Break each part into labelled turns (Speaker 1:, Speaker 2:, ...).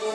Speaker 1: Well,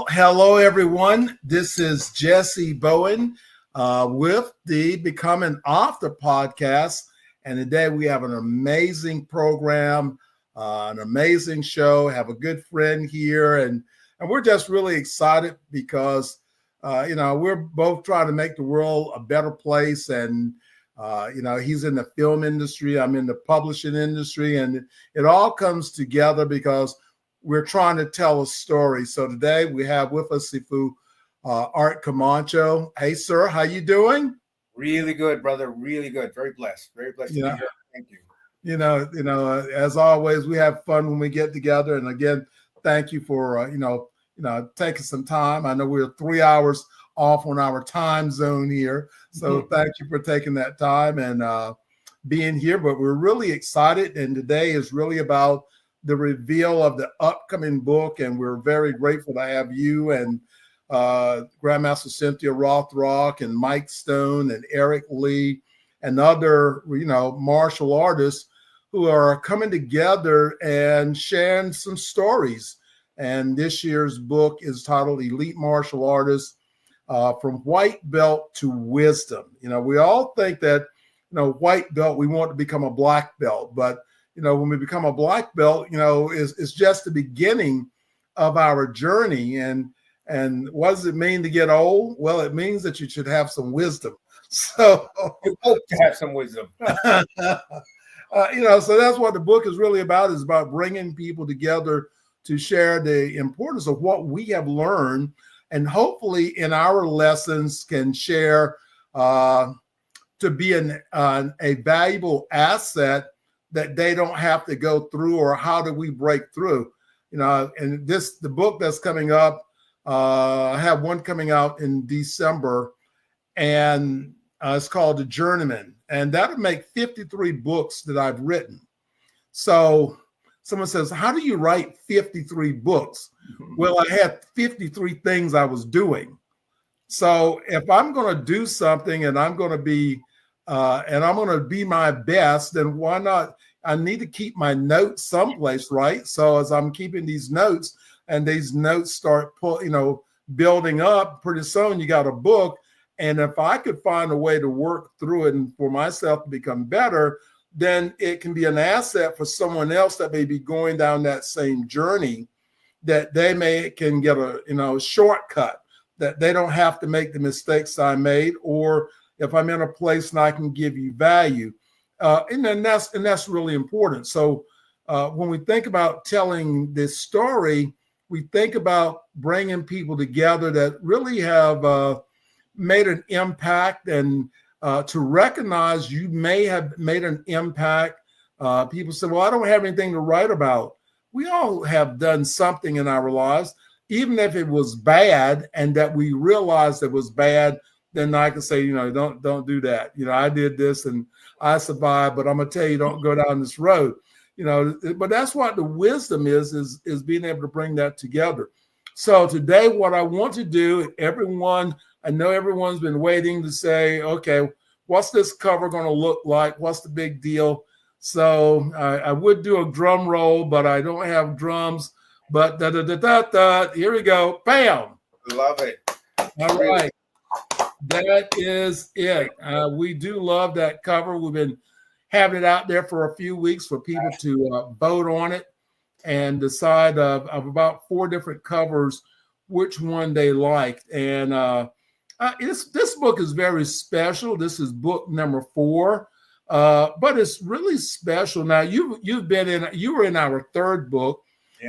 Speaker 1: hello, everyone. This is Jessie Bowen with the Becoming Author podcast. And today we have an amazing program, an amazing show. Have a good friend here. And we're just really excited because, we're both trying to make the world a better place. And, he's in the film industry. I'm in the publishing industry. And it all comes together because we're trying to tell a story. So today we have with us Sifu Art Camacho. Hey, sir, how you doing?
Speaker 2: Really good, brother. Really good. Very blessed. Very blessed to be here. Thank you.
Speaker 1: As always, we have fun when we get together. And again, thank you for taking some time. I know we're 3 hours off on our time zone here, so thank you for taking that time and being here. But we're really excited, and today is really about the reveal of the upcoming book, and we're very grateful to have you and Grandmaster Cynthia Rothrock and Mike Stone and Eric Lee and other, martial artists who are coming together and sharing some stories. And this year's book is titled Elite Martial Artists from White Belt to Wisdom. We all think that, white belt, we want to become a black belt, but when we become a black belt, is just the beginning of our journey. And what does it mean to get old? Well, it means that you should have some wisdom. So
Speaker 2: you hope to have some wisdom.
Speaker 1: So that's what the book is really about, is about bringing people together to share the importance of what we have learned, and hopefully in our lessons can share to be a valuable asset that they don't have to go through, or how do we break through, and the book that's coming up, I have one coming out in December, and it's called The Journeyman, and that'll make 53 books that I've written. So someone says, how do you write 53 books? Well, I had 53 things I was doing. So if I'm going to do something and I'm going to be my best, then why not? I need to keep my notes someplace, right? So as I'm keeping these notes, and these notes start building up, pretty soon you got a book. And if I could find a way to work through it and for myself to become better, then it can be an asset for someone else that may be going down that same journey, that they can get a shortcut, that they don't have to make the mistakes I made, or if I'm in a place and I can give you value. And that's really important. So when we think about telling this story, we think about bringing people together that really have made an impact, and to recognize you may have made an impact. People say, well, I don't have anything to write about. We all have done something in our lives, even if it was bad, and that we realized it was bad. Then I can say, don't do that. I did this and I survived, but I'm gonna tell you, don't go down this road. But that's what the wisdom is being able to bring that together. So today, what I want to do, I know everyone's been waiting to say, okay, what's this cover going to look like? What's the big deal? So I would do a drum roll, but I don't have drums. But here we go. Bam!
Speaker 2: Love it.
Speaker 1: All right. That is it. We do love that cover. We've been having it out there for a few weeks for people to vote on it and decide of about 4 different covers which one they liked. And this book is very special. This is book number 4, but it's really special. Now you were in our 3rd book,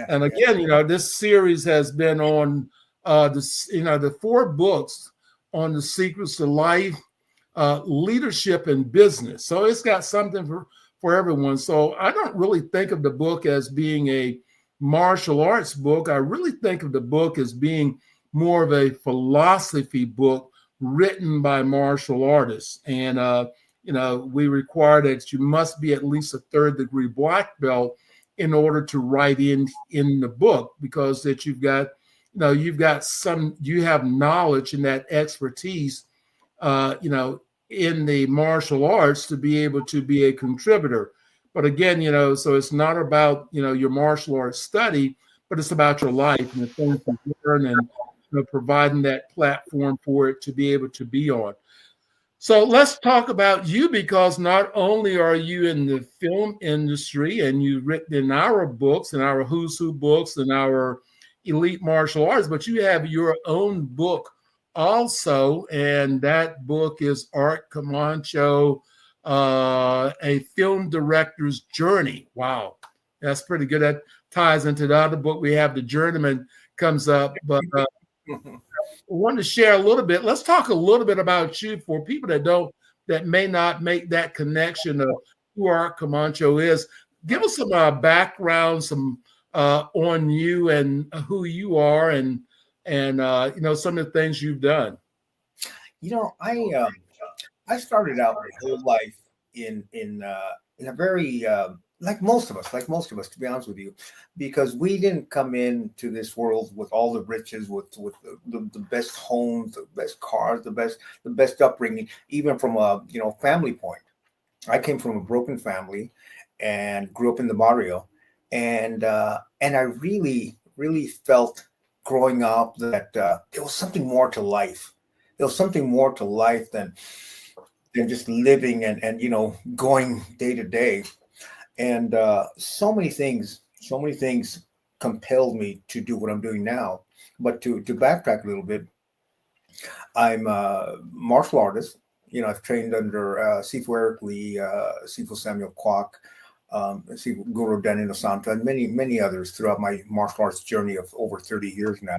Speaker 1: and again, this series has been on the 4 books on the secrets to life, leadership, and business. So it's got something for everyone. So I don't really think of the book as being a martial arts book. I really think of the book as being more of a philosophy book written by martial artists. And, we require that you must be at least a 3rd degree black belt in order to write in the book, because that you've got, you have knowledge and that expertise, in the martial arts to be able to be a contributor. But again, so it's not about, your martial arts study, but it's about your life and the things you learn, and providing that platform for it to be able to be on. So let's talk about you, because not only are you in the film industry and you've written in our books and our Who's Who books and our Elite Martial Arts, but you have your own book also, and that book is Art Camacho, A Film Director's Journey. Wow, that's pretty good. That ties into the other book we have, The Journeyman, comes up. But I wanted to share a little bit. Let's talk a little bit about you for people that may not make that connection of who Art Camacho is. Give us some background, some on you and who you are, and some of the things you've done.
Speaker 2: I started out my whole life in a very like most of us, to be honest with you, because we didn't come into this world with all the riches, with the best homes, the best cars, the best upbringing, even from a family point. I came from a broken family and grew up in the barrio, and I really felt growing up that there was something more to life. There was something more to life than just living and going day to day. And so many things compelled me to do what I'm doing now. But to backtrack a little bit, I'm a martial artist. I've trained under Sifu Eric Lee, Sifu Samuel Kwok, Sifu Guru Danny Santa, and many others throughout my martial arts journey of over 30 years now.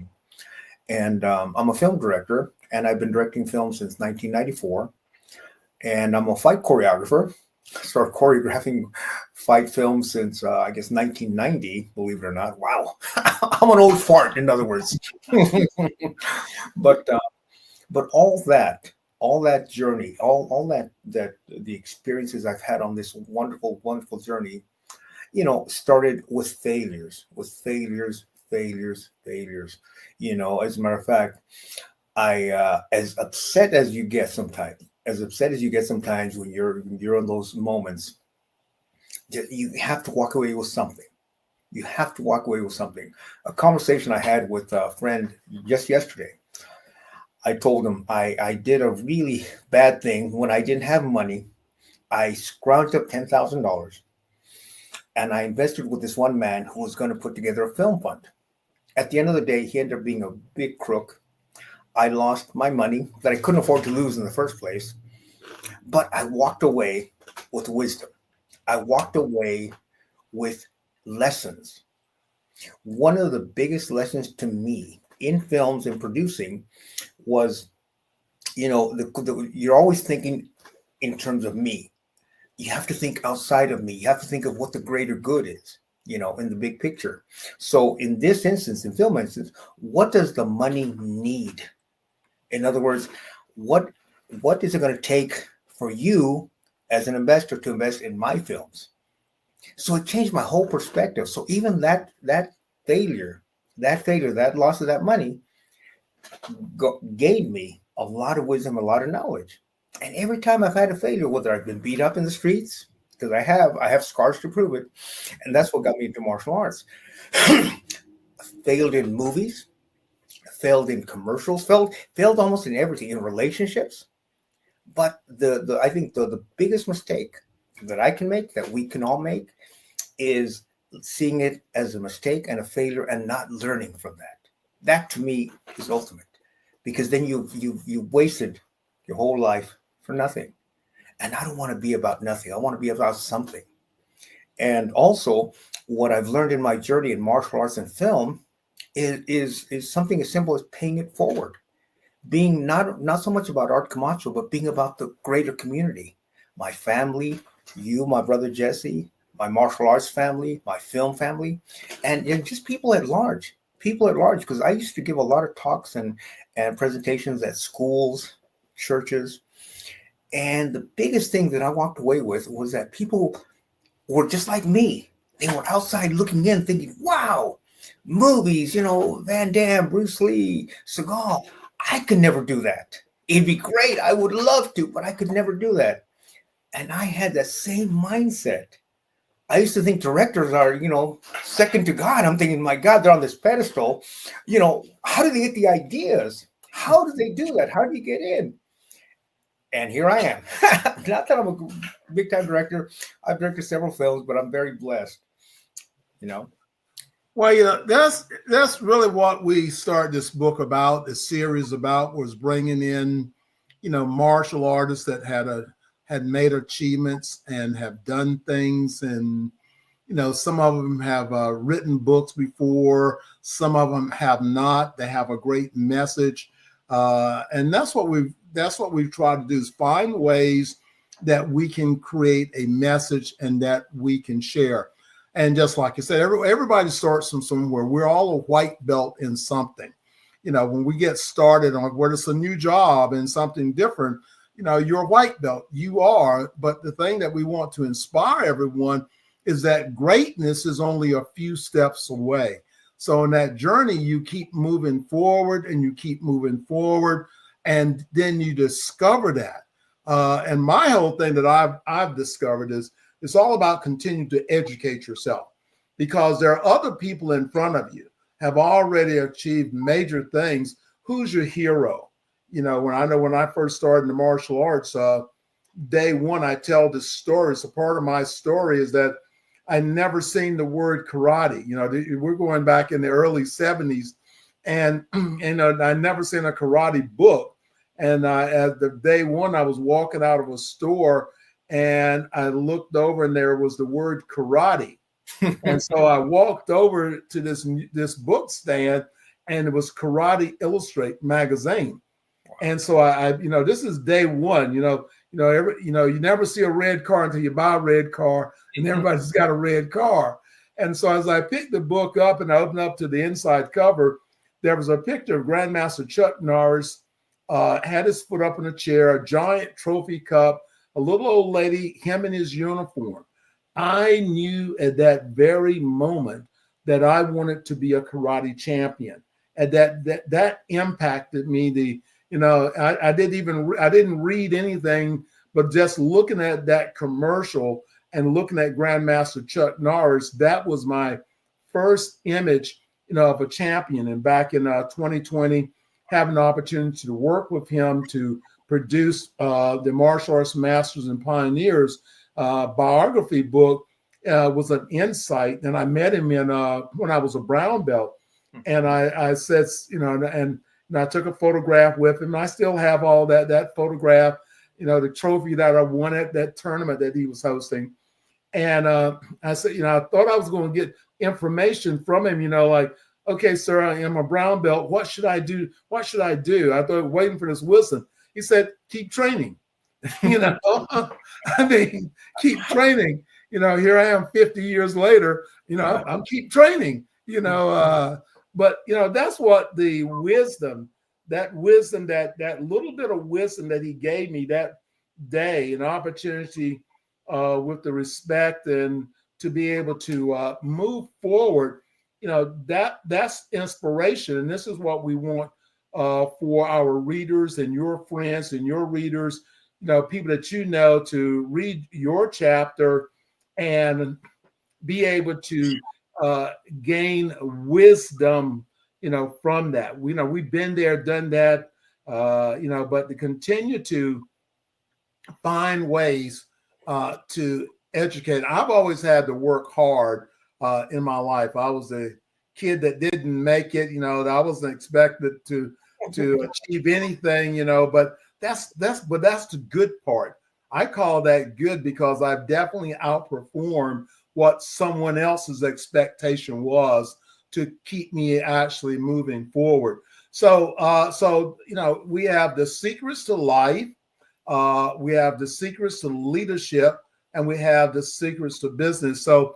Speaker 2: And I'm a film director, and I've been directing films since 1994. And I'm a fight choreographer. I started choreographing fight films since I guess 1990. Believe it or not, wow, I'm an old fart. In other words, but all that journey, all that the experiences I've had on this wonderful journey, started with failures. As a matter of fact, I as upset as you get sometimes. When you're in those moments, you have to walk away with something. A conversation I had with a friend just yesterday. I told him I did a really bad thing when I didn't have money. I scrounged up $10,000 and I invested with this one man who was going to put together a film fund. At the end of the day, he ended up being a big crook. I lost my money that I couldn't afford to lose in the first place, but I walked away with wisdom. I walked away with lessons. One of the biggest lessons to me in films and producing was, you're always thinking in terms of me. You have to think outside of me. You have to think of what the greater good is, in the big picture. So in this instance, in film instance, what does the money need? In other words, what is it going to take for you as an investor to invest in my films? So it changed my whole perspective. So even that failure, that loss of that money gave me a lot of wisdom, a lot of knowledge. And every time I've had a failure, whether I've been beat up in the streets, because I have scars to prove it, and that's what got me into martial arts. Failed in movies, failed in commercials, failed almost in everything, in relationships. But I think the biggest mistake that I can make, that we can all make, is seeing it as a mistake and a failure and not learning from that. That to me is ultimate, because then you wasted your whole life for nothing. And I don't want to be about nothing. I want to be about something. And also, what I've learned in my journey in martial arts and film is something as simple as paying it forward. Being not so much about Art Camacho, but being about the greater community. My family, you, my brother Jesse, my martial arts family, my film family, and just people at large. Because I used to give a lot of talks and presentations at schools, churches. And the biggest thing that I walked away with was that people were just like me. They were outside looking in, thinking, "Wow, movies, Van Damme, Bruce Lee, Seagal. I could never do that. It'd be great. I would love to, but I could never do that." And I had that same mindset. I used to think directors are, second to God. I'm thinking, my God, they're on this pedestal. How do they get the ideas? How do they do that? How do you get in? And here I am. Not that I'm a big time director. I've directed several films, but I'm very blessed.
Speaker 1: Well, that's really what we started this book about, this series about, was bringing in, martial artists that had made achievements and have done things, and some of them have written books before, some of them have not. They have a great message, and that's what we've tried to do, is find ways that we can create a message and that we can share. And just like I said, everybody starts from somewhere. We're all a white belt in something. When we get started on whether it's a new job and something different, you're a white belt. You are. But the thing that we want to inspire everyone is that greatness is only a few steps away. So in that journey, you keep moving forward and you keep moving forward, and then you discover that. And my whole thing that I've discovered is it's all about continuing to educate yourself, because there are other people in front of you have already achieved major things. Who's your hero? When I first started in the martial arts, day one, I tell this story. So part of my story is that I never seen the word karate. We're going back in the early 70s, and I never seen a karate book. And at the day one, I was walking out of a store, and I looked over, and there was the word karate. And so I walked over to this book stand, and it was Karate Illustrate magazine. And so I this is day one. You never see a red car until you buy a red car, and everybody's got a red car. And so as I picked the book up and I opened up to the inside cover, there was a picture of Grandmaster Chuck Norris, had his foot up in a chair, a giant trophy cup, a little old lady, him in his uniform. I knew at that very moment that I wanted to be a karate champion, and that impacted me. I didn't read anything, but just looking at that commercial and looking at Grandmaster Chuck Norris, that was my first image, of a champion. And back in 2020, having the opportunity to work with him to produce the Martial Arts Masters and Pioneers biography book was an insight. And I met him when I was a brown belt, and I said, and I took a photograph with him. I still have all that photograph, the trophy that I won at that tournament that he was hosting. And I said, I thought I was going to get information from him, like, okay, sir, I am a brown belt. What should I do? What should I do? I thought, waiting for this wisdom. He said, keep training. Keep training. Here I am 50 years later, I'm keep training, but that's what the wisdom, that little bit of wisdom that he gave me that day, an opportunity with the respect and to be able to move forward, that's inspiration. And this is what we want for our readers and your friends and your readers, people that to read your chapter and be able to gain wisdom, from that. We've been there, done that, but to continue to find ways to educate. I've always had to work hard in my life. I was a kid that didn't make it, I wasn't expected to achieve anything, but that's the good part. I call that good because I've definitely outperformed what someone else's expectation was to keep me actually moving forward. So we have the secrets to life, we have the secrets to leadership, and we have the secrets to business. So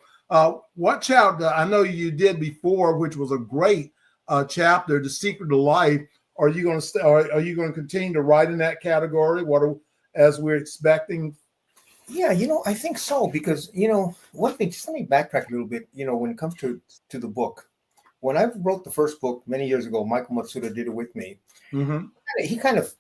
Speaker 1: what chapter I know you did before, which was a great chapter, the secret to life. Are you going to continue to write in that category? As we're expecting?
Speaker 2: Yeah, I think so because one thing. Just let me backtrack a little bit. When it comes to the book, when I wrote the first book many years ago, Michael Matsuda did it with me.
Speaker 1: Mm-hmm.
Speaker 2: He kind of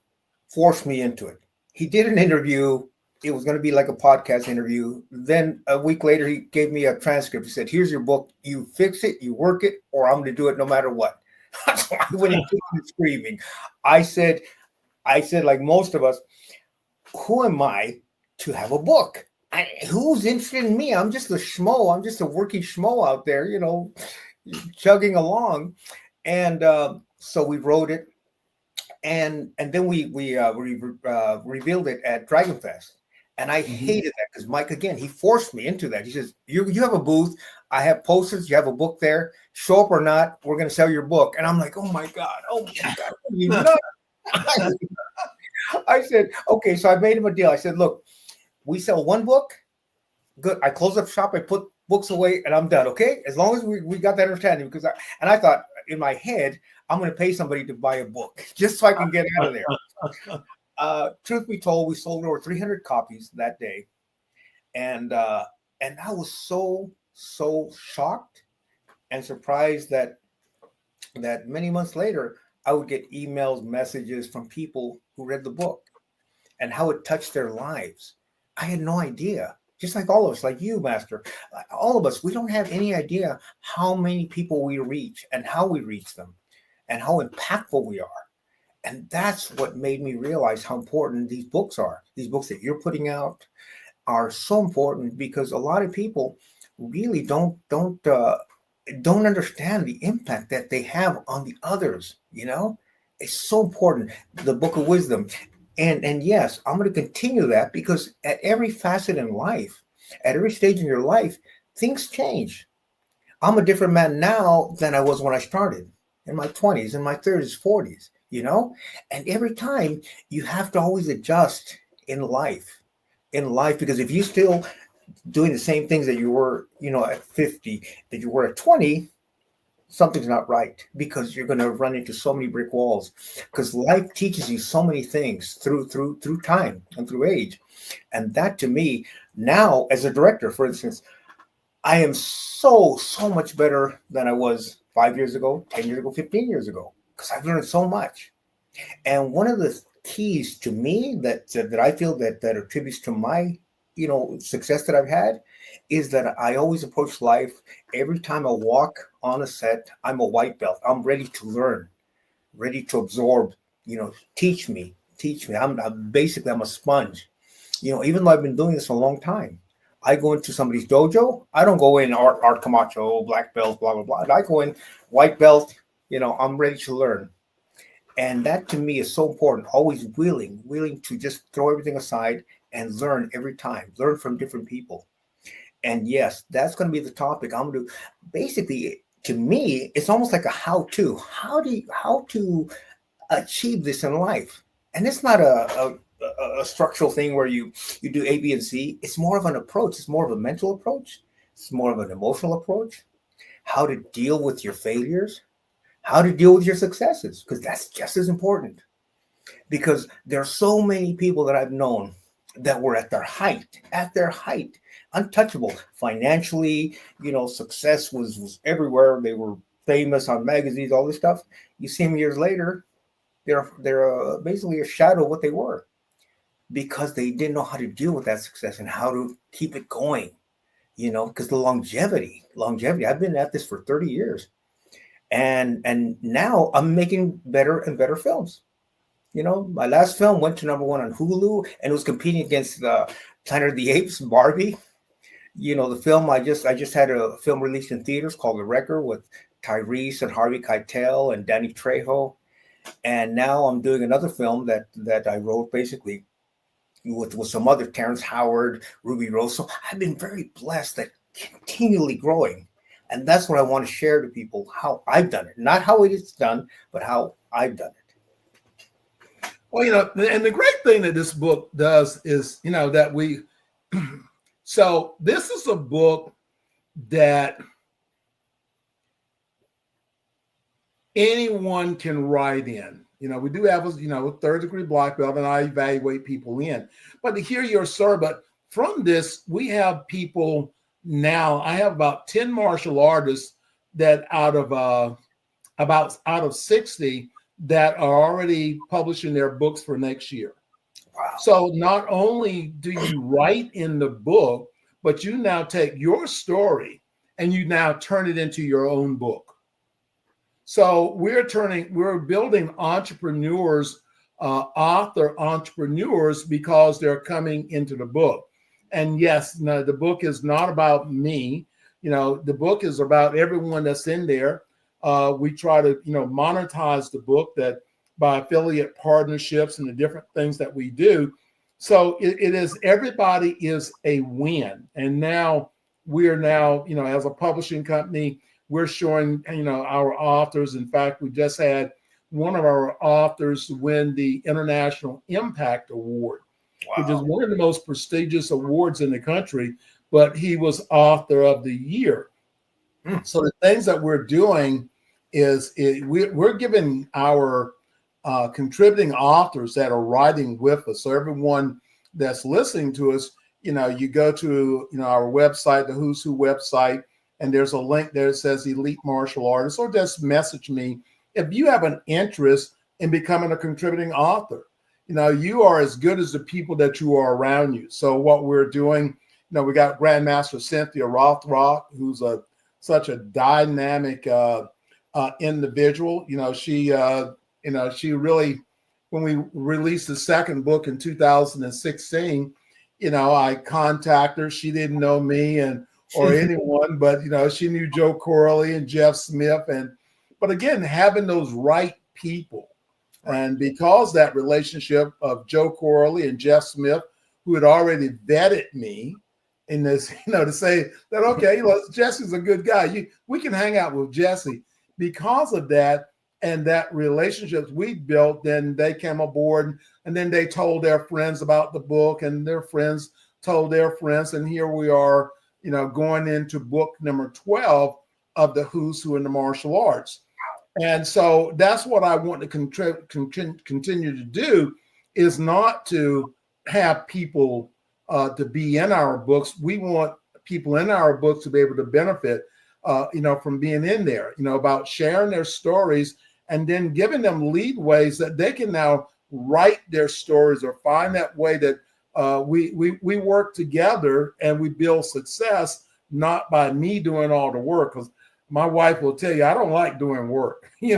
Speaker 2: forced me into it. He did an interview. It was going to be like a podcast interview. Then a week later, he gave me a transcript. He said, "Here's your book. You fix it, you work it, or I'm going to do it no matter what." So I went into it screaming. I said, like most of us, who am I to have a book? Who's interested in me? I'm just a schmo. I'm just a working schmo out there, chugging along. And so we wrote it, and then we revealed it at Dragon Fest. And I
Speaker 1: Mm-hmm.
Speaker 2: hated that because Mike, again, he forced me into that. He says, you have a booth. I have posters. You have a book there. Show up or not, we're going to sell your book. And I'm like, oh my God. You nuts. I said, okay. So I made him a deal. I said, look, we sell one book. Good. I close up shop. I put books away and I'm done. Okay. As long as we got that understanding, because I thought in my head, I'm going to pay somebody to buy a book just so I can get out of there. Truth be told, we sold over 300 copies that day. And I was so shocked and surprised that many months later, I would get emails, messages from people who read the book and how it touched their lives. I had no idea. Just like all of us, like you, Master, all of us, we don't have any idea how many people we reach and how we reach them and how impactful we are. And that's what made me realize how important these books are. These books that you're putting out are so important because a lot of people really don't understand the impact that they have on the others. It's so important. The Book of Wisdom. And yes, I'm going to continue that because at every facet in life, at every stage in your life, things change. I'm a different man now than I was when I started in my 20s, in my 30s, 40s, and every time you have to always adjust in life, because if you still doing the same things that you were, at 50, that you were at 20, something's not right because you're going to run into so many brick walls because life teaches you so many things through time and through age. And that to me now as a director, for instance, I am so much better than I was 5 years ago, 10 years ago, 15 years ago, because I've learned so much. And one of the keys to me that I feel that attributes to my success that I've had is that I always approach life. Every time I walk on a set, I'm a white belt. I'm ready to learn, ready to absorb. Teach me. I'm a sponge. Even though I've been doing this a long time, I go into somebody's dojo. I don't go in Art Camacho, black belt, blah blah blah. I go in white belt. I'm ready to learn. And that to me is so important. Always willing to just throw everything aside and learn every time, learn from different people. And yes, that's going to be the topic. I'm going to basically, to me, it's almost like a how-to. How to achieve this in life? And it's not a structural thing where you do A, B, and C. It's more of an approach. It's more of a mental approach. It's more of an emotional approach. How to deal with your failures, how to deal with your successes, because that's just as important. Because there are so many people that I've known that were at their height, untouchable financially. Success was everywhere. They were famous on magazines, all this stuff. You see them years later, they're basically a shadow of what they were because they didn't know how to deal with that success and how to keep it going. Because the longevity. I've been at this for 30 years. And now I'm making better and better films. My last film went to #1 on Hulu and was competing against the Planet of the Apes, Barbie. The film I just had a film released in theaters called The Wrecker with Tyrese and Harvey Keitel and Danny Trejo. And now I'm doing another film that I wrote basically with some other Terrence Howard, Ruby Rose. So I've been very blessed that continually growing. And that's what I want to share to people, how I've done it. Not how it is done, but how I've done it.
Speaker 1: Well, and the great thing that this book does is, that we, so this is a book that anyone can write in. We do have a third degree black belt, and I evaluate people in. But to hear your sermon, from this, we have people now. I have about 10 martial artists that out of 60 that are already publishing their books for next year.
Speaker 2: Wow.
Speaker 1: So not only do you write in the book, but you now take your story and you now turn it into your own book. So we're building entrepreneurs, author entrepreneurs, because they're coming into the book. And yes, no, the book is not about me. The book is about everyone that's in there. We try to, monetize the book that by affiliate partnerships and the different things that we do. So it is, everybody is a win. And now we're now, as a publishing company, we're showing, our authors. In fact, we just had one of our authors win the International Impact Award, which is one of the most prestigious awards in the country, but he was Author of the Year. So the things that we're doing is we're giving our contributing authors that are writing with us. So everyone that's listening to us, you go to, our website, the Who's Who website, and there's a link there that says Elite Martial Artists, or just message me. If you have an interest in becoming a contributing author, you are as good as the people that you are around you. So what we're doing, we got Grandmaster Cynthia Rothrock, who's such a dynamic individual. She really, when we released the second book in 2016, I contacted her. She didn't know me or anyone, but she knew Joe Corley and Jeff Smith. But again, having those right people. And because that relationship of Joe Corley and Jeff Smith, who had already vetted me in this, to say that, okay, Jesse's a good guy. We can hang out with Jesse. Because of that and that relationships we built, then they came aboard, and then they told their friends about the book, and their friends told their friends. And here we are, going into book number 12 of the Who's Who in the Martial Arts. And so that's what I want to continue to do, is not to have people to be in our books. We want people in our books to be able to benefit, from being in there, about sharing their stories and then giving them leadways that they can now write their stories, or find that way that we work together and we build success, not by me doing all the work. Because my wife will tell you, I don't like doing work. She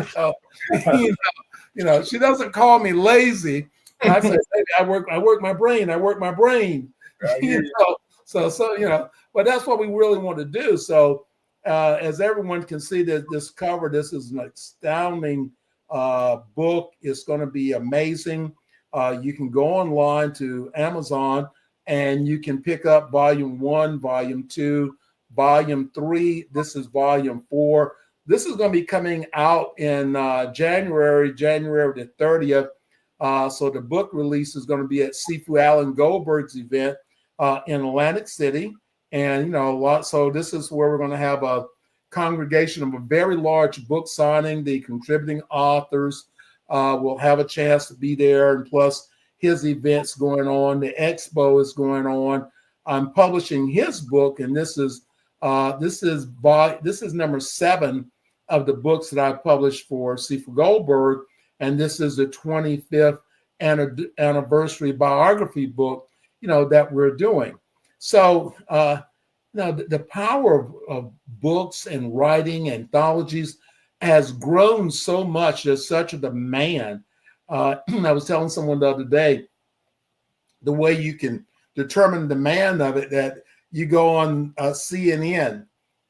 Speaker 1: doesn't call me lazy. I say, baby, I work my brain. But that's what we really want to do. So as everyone can see, that this cover, this is an astounding book. It's going to be amazing. You can go online to Amazon and you can pick up volume 1, volume 2, volume 3. This is volume 4. This is going to be coming out in January the 30th. So the book release is going to be at Sifu Alan Goldberg's event in Atlantic City. And, so this is where we're going to have a congregation of a very large book signing. The contributing authors will have a chance to be there. And plus his events going on, the expo is going on. I'm publishing his book, and this is number 7 of the books that I published for Sifu Goldberg. And this is the 25th anniversary biography book, that we're doing. So the power of books and writing, anthologies, has grown so much. There's such a demand. I was telling someone the other day, the way you can determine the demand of it, that you go on CNN,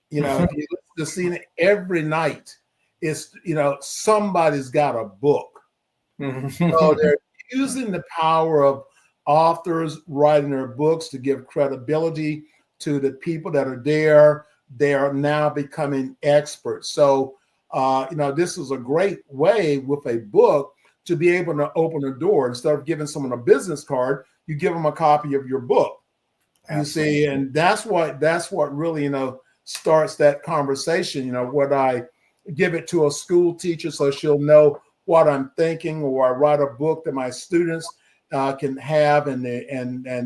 Speaker 1: if you listen to CNN every night, it's, somebody's got a book. So they're using the power of authors writing their books to give credibility to the people that are there. They are now becoming experts. So, this is a great way with a book to be able to open a door. Instead of giving someone a business card, you give them a copy of your book. Absolutely. You see, and that's what really, starts that conversation. What I give it to a school teacher so she'll know what I'm thinking, or I write a book to my students can have, and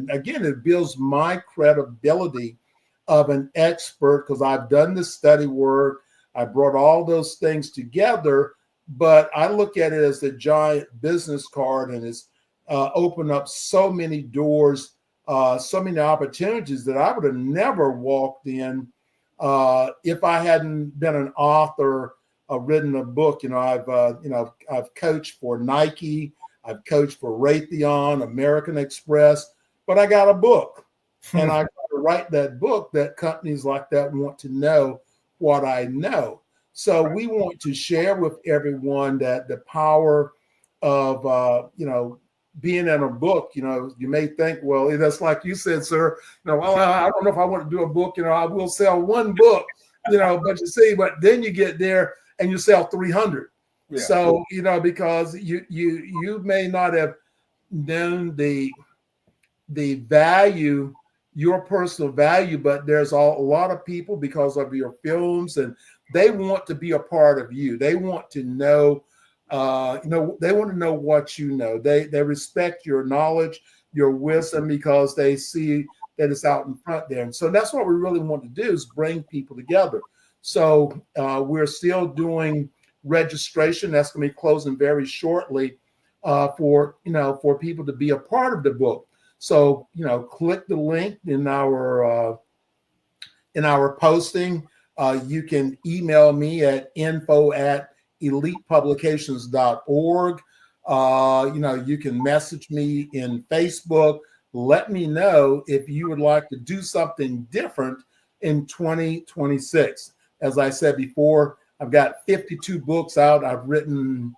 Speaker 1: again, it builds my credibility of an expert because I've done the study work. I brought all those things together, but I look at it as a giant business card, and it's opened up so many doors, so many opportunities that I would have never walked in if I hadn't been an author, written a book. I've coached for Nike, I've coached for Raytheon, American Express, but I got a book, and I got to write that book that companies like that want to know what I know. So we want to share with everyone that the power of being in a book. You may think, well, that's like you said, sir. Well, I don't know if I want to do a book. I will sell one book. But you see, but then you get there and you sell 300. Yeah. So because you may not have known the value, your personal value, but there's a lot of people because of your films, and they want to be a part of you. They want to know, they want to know what you know. They respect your knowledge, your wisdom, because they see that it's out in front there. And so that's what we really want to do, is bring people together. So we're still doing registration. That's going to be closing very shortly for people to be a part of the book. So, click the link in our posting. You can email me at info@elitepublications.org. You can message me in Facebook. Let me know if you would like to do something different in 2026. As I said before, I've got 52 books out. I've written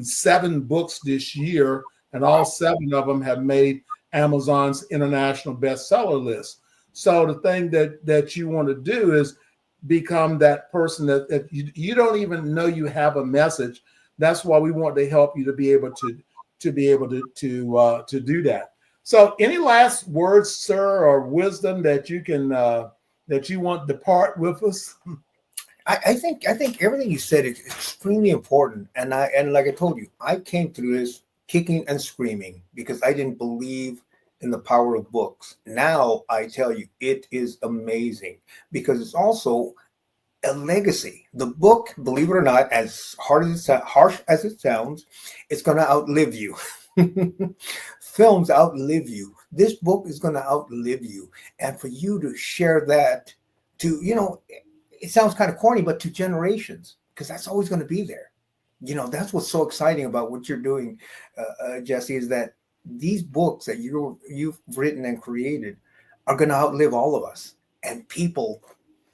Speaker 1: 7 books this year, and all 7 of them have made Amazon's international bestseller list. So the thing that you want to do is become that person that you don't even know you have a message. That's why we want to help you to be able to do that. So any last words, sir, or wisdom that you can that you want to part with us?
Speaker 2: I think everything you said is extremely important, and like I told you, I came through this kicking and screaming because I didn't believe in the power of books. Now I tell you, it is amazing because it's also a legacy. The book, believe it or not, as harsh as it sounds, it's going to outlive you. Films outlive you. This book is going to outlive you, and for you to share that to, it sounds kind of corny, but to generations, because that's always going to be there. That's what's so exciting about what you're doing, Jessie, is that these books that you've written and created are going to outlive all of us, and people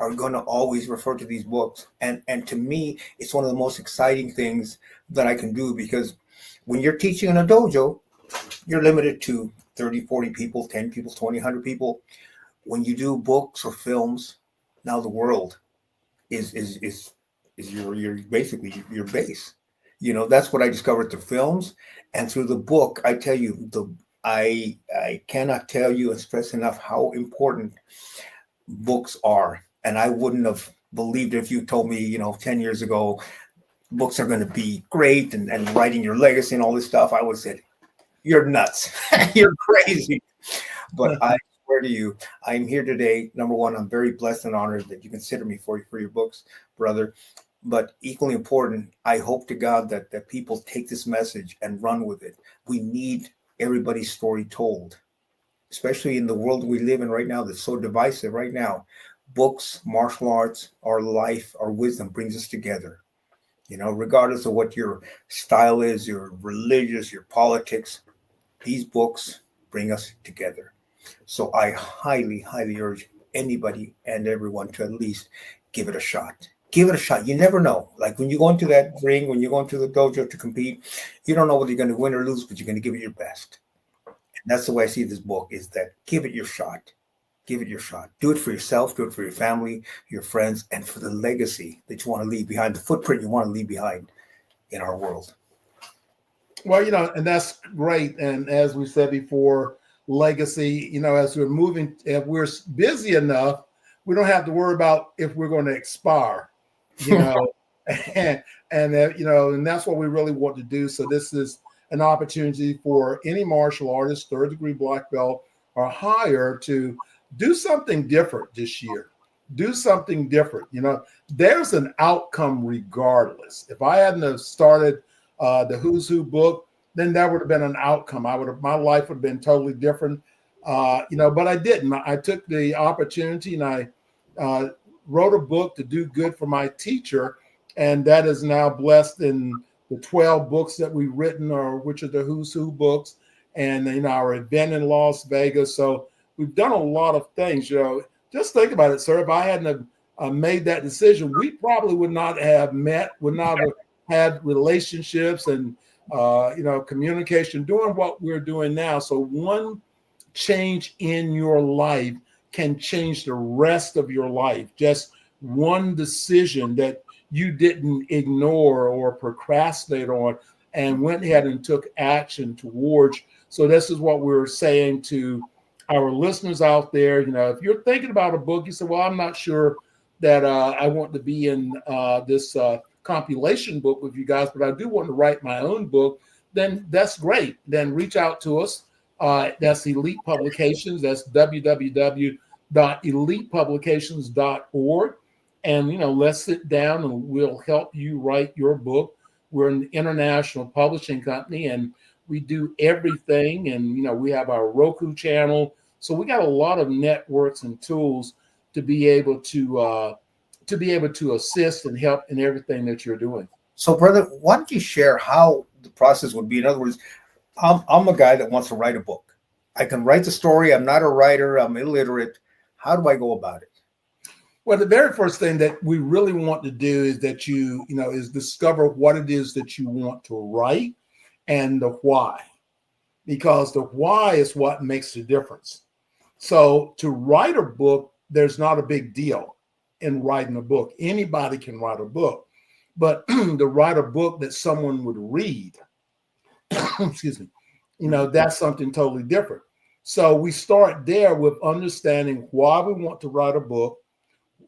Speaker 2: are going to always refer to these books. And to me, it's one of the most exciting things that I can do, because when you're teaching in a dojo, you're limited to 30, 40 people, 10 people, 20, 100 people. When you do books or films, now the world is your basically your base. That's what I discovered through films and through the book. I tell you, I cannot tell you and stress enough how important books are. And I wouldn't have believed it if you told me, 10 years ago, books are going to be great and writing your legacy and all this stuff. I would have said, you're nuts. You're crazy. But I swear to you, I'm here today. Number one, I'm very blessed and honored that you consider me for your books, brother. But equally important, I hope to God that people take this message and run with it. We need everybody's story told, especially in the world we live in right now that's so divisive right now. Books, martial arts, our life, our wisdom brings us together. Regardless of what your style is, your religious, your politics, these books bring us together. So I highly, highly urge anybody and everyone to at least give it a shot. Give it a shot. You never know. Like when you go into that ring, when you go into the dojo to compete, you don't know whether you're going to win or lose, but you're going to give it your best. And that's the way I see this book, is that give it your shot. Give it your shot. Do it for yourself. Do it for your family, your friends, and for the legacy that you want to leave behind, the footprint you want to leave behind in our world.
Speaker 1: Well, and that's great. And as we said before, legacy, as we're moving, if we're busy enough, we don't have to worry about if we're going to expire, and that's what we really want to do. So this is an opportunity for any martial artist, third degree black belt or higher, to do something different this year. Do something different. You know, there's an outcome regardless. If I hadn't have started the Who's Who book, then that would have been an outcome. My life would have been totally different. You know, but I didn't. I took the opportunity and I wrote a book to do good for my teacher, and that is now blessed in the 12 books that we've written, or which are the Who's Who books, and you know, our event in Las Vegas. So we've done a lot of things. You know, just think about it, sir. If I hadn't have made that decision, we probably would not have met, would not have had relationships and you know, communication, doing what we're doing now. So one change in your life can change the rest of your life. Just one decision that you didn't ignore or procrastinate on and went ahead and took action towards. So this is what we're saying to our listeners out there. You know, if you're thinking about a book, you say, well, I'm not sure that I want to be in this compilation book with you guys, but I do want to write my own book, then that's great. Then reach out to us. That's Elite Publications. That's www.elitepublications.org. And, you know, let's sit down and we'll help you write your book. We're an international publishing company and we do everything. And, you know, we have our Roku channel. So we got a lot of networks and tools to be able to assist and help in everything that you're doing.
Speaker 2: So, brother, why don't you share how the process would be? In other words, I'm a guy that wants to write a book. I can write the story. I'm not a writer. I'm illiterate. How do I go about it?
Speaker 1: Well, the very first thing that we really want to do is that is discover what it is that you want to write and the why, because the why is what makes the difference. So to write a book, there's not a big deal in writing a book. Anybody can write a book, but to write a book that someone would read, excuse me, you know, that's something totally different. So we start there with understanding why we want to write a book,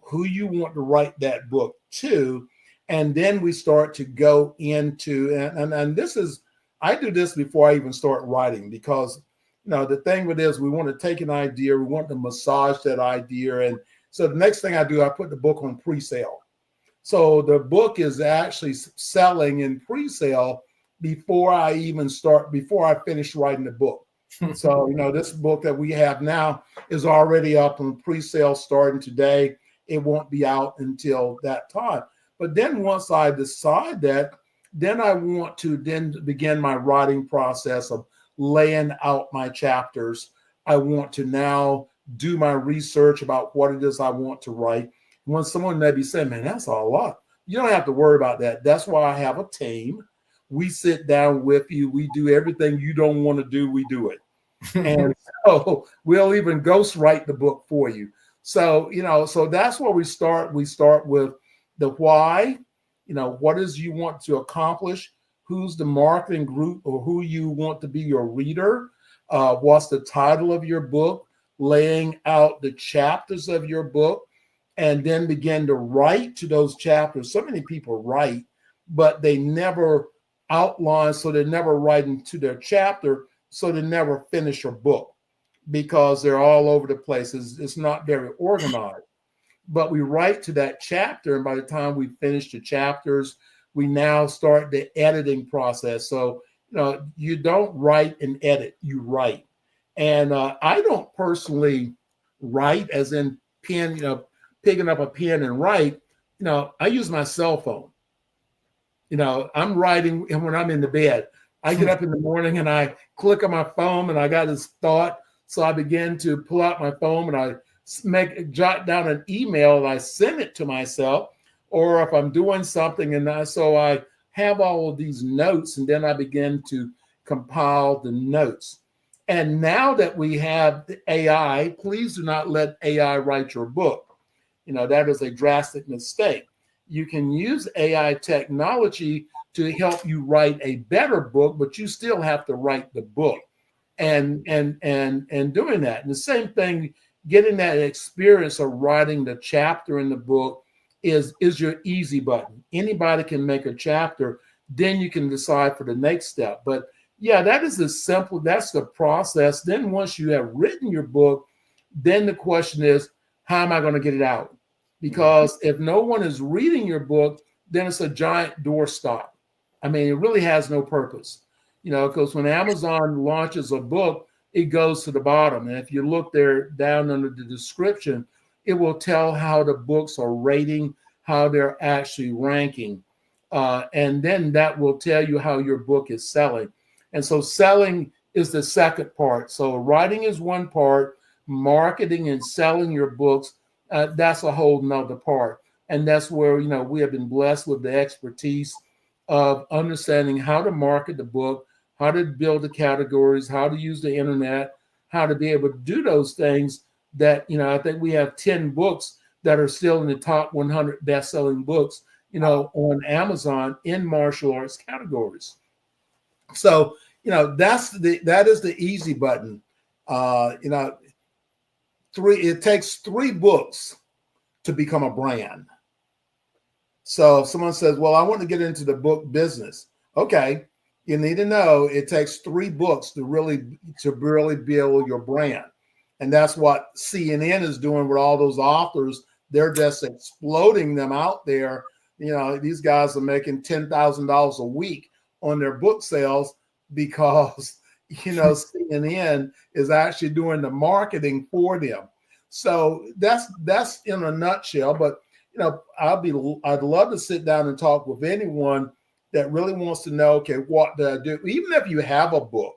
Speaker 1: who you want to write that book to, and then we start to go into, and this is, I do this before I even start writing, because, you know, the thing with this, we want to take an idea, we want to massage that idea, and so the next thing I do, I put the book on pre-sale. So the book is actually selling in pre-sale before I finish writing the book. So, you know, this book that we have now is already up on pre-sale starting today. It won't be out until that time. But then once I decide that, then I want to then begin my writing process of laying out my chapters. I want to now do my research about what it is I want to write. When someone may be saying, man, that's a lot. You don't have to worry about that. That's why I have a team. We sit down with you. We do everything you don't want to do. We do it. And so we'll even ghost write the book for you. So, you know, so that's where we start. We start with the why, you know, what is you want to accomplish? Who's the marketing group or who you want to be your reader? What's the title of your book? Laying out the chapters of your book, and then begin to write to those chapters. So many people write, but they never outline, so they never write into their chapter, so they never finish a book because they're all over the place. It's not very organized. But we write to that chapter, and by the time we finish the chapters, we now start the editing process. So, you know, you don't write and edit, you write. And I don't personally write as in pen, you know, picking up a pen and write. You know, I use my cell phone. You know, I'm writing when I'm in the bed. I get up in the morning and I click on my phone and I got this thought. So I begin to pull out my phone and I jot down an email and I send it to myself. Or if I'm doing something so I have all of these notes, and then I begin to compile the notes. And now that we have the AI, please do not let AI write your book. You know, that is a drastic mistake. You can use AI technology to help you write a better book, but you still have to write the book. And doing that. And the same thing, getting that experience of writing the chapter in the book is your easy button. Anybody can make a chapter, then you can decide for the next step. But yeah, that is the simple, that's the process. Then once you have written your book, then the question is, how am I going to get it out? Because if no one is reading your book, then it's a giant doorstop. I mean, it really has no purpose, because when Amazon launches a book, it goes to the bottom. And if you look there down under the description, it will tell how the books are rating, how they're actually ranking. And then that will tell you how your book is selling. And so selling is the second part. So writing is one part, marketing and selling your books, that's a whole nother part. And that's where, we have been blessed with the expertise of understanding how to market the book, how to build the categories, how to use the internet, how to be able to do those things that, I think we have 10 books that are still in the top 100 best-selling books, on Amazon in martial arts categories. So, that is the easy button. It takes 3 books to become a brand. So if someone says, well, I want to get into the book business. Okay. You need to know it takes 3 books to really build your brand. And that's what CNN is doing with all those authors. They're just exploding them out there. These guys are making $10,000 a week on their book sales because, CNN is actually doing the marketing for them. So that's in a nutshell. But, I'd love to sit down and talk with anyone that really wants to know, okay, what do I do? Even if you have a book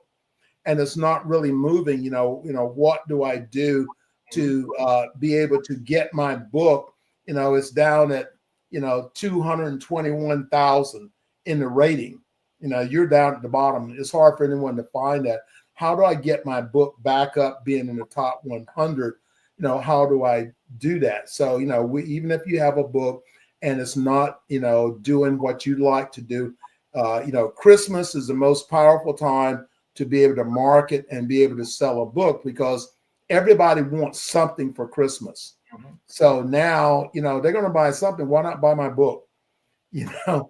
Speaker 1: and it's not really moving, what do I do to be able to get my book? It's down at, 221,000 in the rating. You're down at the bottom. It's hard for anyone to find that. How do I get my book back up being in the top 100? How do I do that? So, even if you have a book and it's not, doing what you'd like to do, Christmas is the most powerful time to be able to market and be able to sell a book because everybody wants something for Christmas. Mm-hmm. So now, they're going to buy something. Why not buy my book? Why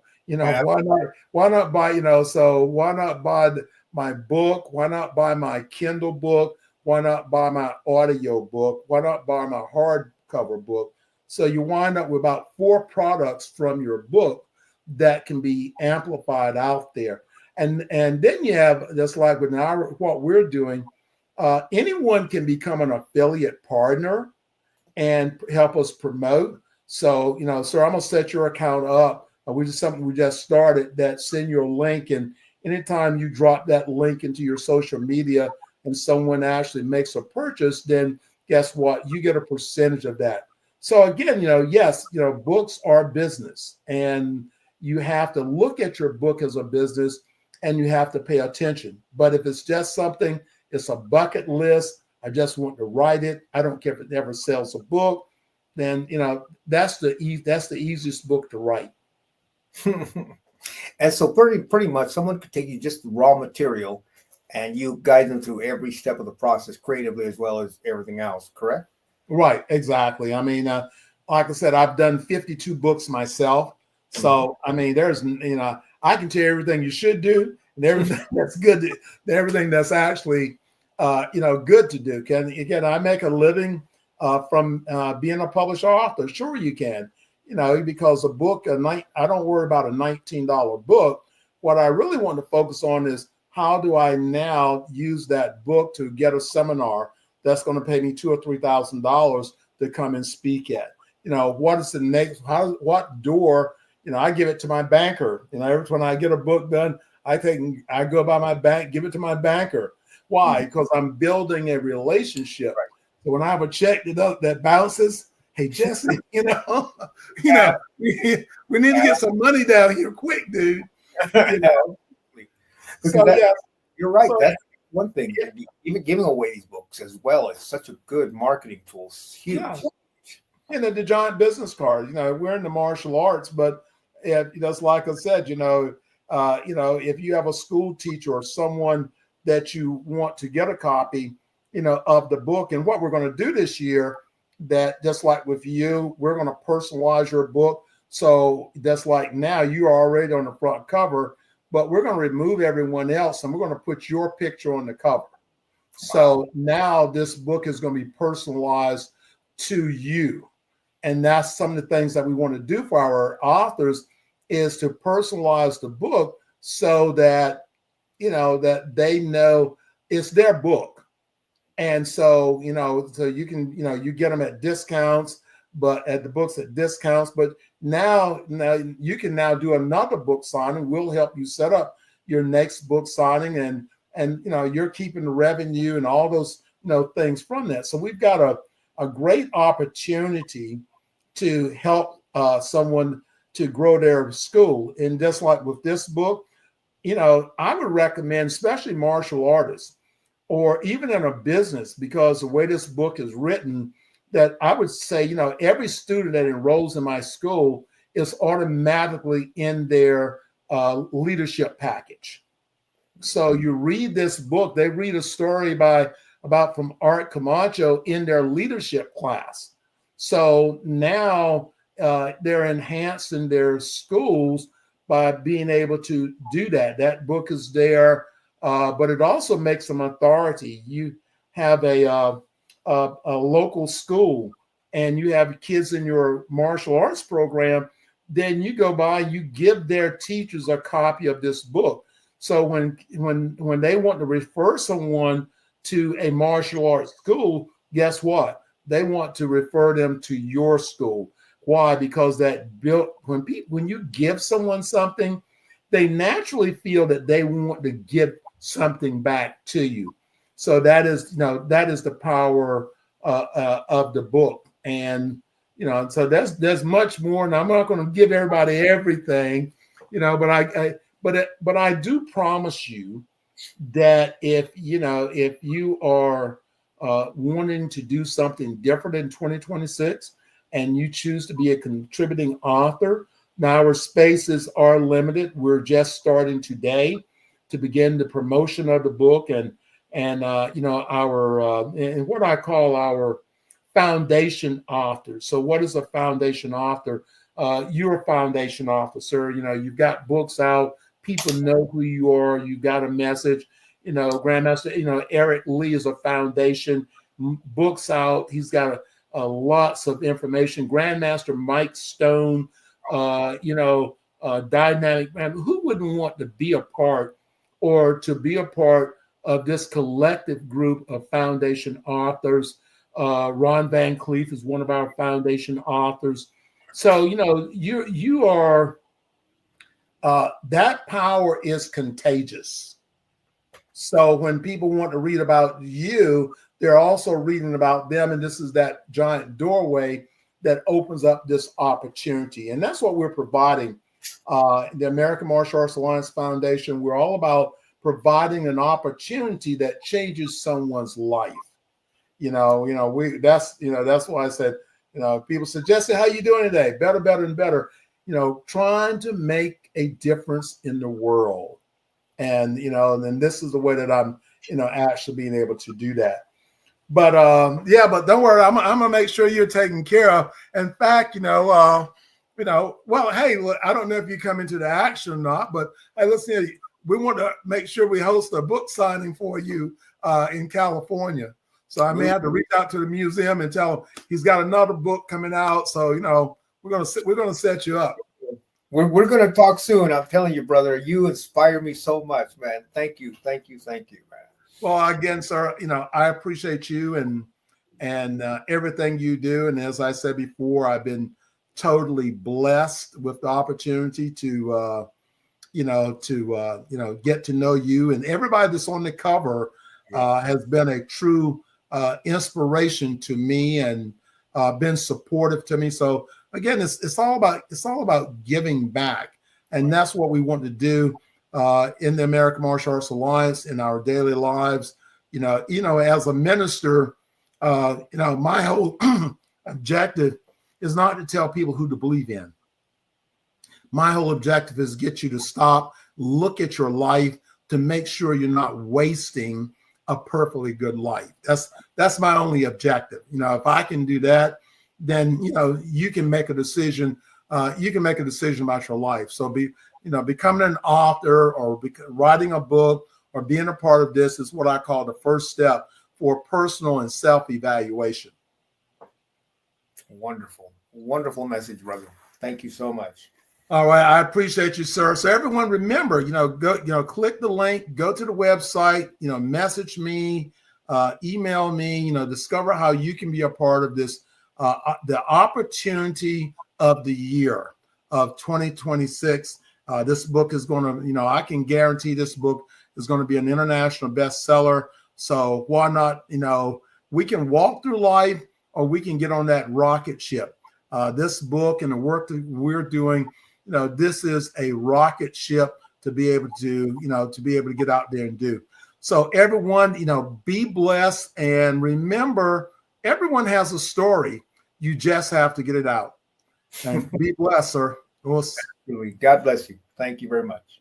Speaker 1: not buy, so why not buy my book? Why not buy my Kindle book? Why not buy my audio book? Why not buy my hardcover book? So you wind up with about 4 products from your book that can be amplified out there. And then you have, just like with what we're doing, anyone can become an affiliate partner and help us promote. So, sir, I'm going to set your account up. We just started that, send your link. And anytime you drop that link into your social media and someone actually makes a purchase, then guess what? You get a percentage of that. So again, yes, books are business and you have to look at your book as a business and you have to pay attention. But if it's just something, it's a bucket list, I just want to write it, I don't care if it never sells a book, then, that's the easiest book to write.
Speaker 2: And so pretty much someone could take you just raw material and you guide them through every step of the process creatively as well as everything else, correct?
Speaker 1: Right, exactly. I mean, like I said, I've done 52 books myself. So, I mean, there's, I can tell you everything you should do and everything that's good, everything that's actually, good to do. Again, I make a living from being a published author. Sure, you can, because a book, I don't worry about a $19 book. What I really want to focus on is how do I now use that book to get a seminar that's going to pay me $2,000 or $3,000 to come and speak at? What is the next? What door? I give it to my banker. Every time I get a book done, I go by my bank, give it to my banker. Why? Because I'm building a relationship. Right. So when I have a check that bounces, hey Jesse, we need to get some money down here quick, dude.
Speaker 2: So you're right. So, that's one thing. Even giving away these books as well is such a good marketing tool. It's huge.
Speaker 1: Yeah. The giant business card. We're in the martial arts, but just like I said, if you have a school teacher or someone that you want to get a copy, of the book, and what we're going to do this year, that just like with you, we're going to personalize your book. So that's like now you're already on the front cover, but we're going to remove everyone else and we're going to put your picture on the cover. So now this book is going to be personalized to you. And that's some of the things that we want to do for our authors, is to personalize the book so that, that they know it's their book. And so, so you can, you get them at discounts, but at the books at discounts. But now you can now do another book signing. We'll help you set up your next book signing, and you're keeping the revenue and all those things from that. So we've got a great opportunity to help someone to grow their school. And just like with this book, I would recommend, especially martial artists or even in a business, because the way this book is written, that I would say, every student that enrolls in my school is automatically in their leadership package. So you read this book, they read a story about from Art Camacho in their leadership class. So now they're enhancing their schools by being able to do that. That book is there, but it also makes them authority. You have a local school and you have kids in your martial arts program, then you go by, you give their teachers a copy of this book. So when they want to refer someone to a martial arts school, guess what? They want to refer them to your school. Why? Because when you give someone something, they naturally feel that they want to give something back to you. So that is the power of the book. And so there's much more. And I'm not going to give everybody everything, but I do promise you that if you are wanting to do something different in 2026 and you choose to be a contributing author, now our spaces are limited. We're just starting today to begin the promotion of the book and our and what I call our foundation authors. So what is a foundation author? You're a foundation author, sir. You've got books out. People know who you are. You got a message. Grandmaster, Eric Lee is a foundation. Books out. He's got lots of information. Grandmaster Mike Stone, dynamic man. Who wouldn't want to be a part of this collective group of foundation authors? Ron Van Cleef is one of our foundation authors. So, you are, that power is contagious. So when people want to read about you, they're also reading about them. And this is that giant doorway that opens up this opportunity. And that's what we're providing. The American Martial Arts Alliance Foundation, we're all about providing an opportunity that changes someone's life. That's why I said, people say, Jessie, how you doing today? Better, better, and better. Trying to make a difference in the world. And, then this is the way that I'm, actually being able to do that. But, but don't worry, I'm going to make sure you're taken care of. In fact, well, hey, look, I don't know if you come into the action or not, but hey, listen, we want to make sure we host a book signing for you in California. So I may have to reach out to the museum and tell him he's got another book coming out. So, we're going to set you up.
Speaker 2: We're going to talk soon. I'm telling you, brother, you inspire me so much, man. Thank you, man.
Speaker 1: Well, again, sir, I appreciate you and everything you do. And as I said before, I've been totally blessed with the opportunity to get to know you, and everybody that's on the cover has been a true inspiration to me and been supportive to me. So again, it's all about giving back, and that's what we want to do in the American Martial Arts Alliance in our daily lives. As a minister, my whole objective is not to tell people who to believe in. My whole objective is get you to stop, look at your life to make sure you're not wasting a perfectly good life. That's my only objective. If I can do that, then you can make a decision. You can make a decision about your life. So becoming an author or writing a book or being a part of this is what I call the first step for personal and self-evaluation.
Speaker 2: Wonderful, wonderful message, brother. Thank you so much.
Speaker 1: All right, I appreciate you, sir. So everyone, remember, go, click the link, go to the website, message me, email me, discover how you can be a part of this, the opportunity of the year of 2026. This book is going to, I can guarantee this book is going to be an international bestseller. So why not, we can walk through life or we can get on that rocket ship. This book and the work that we're doing, this is a rocket ship to be able to, to get out there and do. So everyone, be blessed. And remember, everyone has a story. You just have to get it out. And be blessed, sir.
Speaker 2: God bless you. Thank you very much.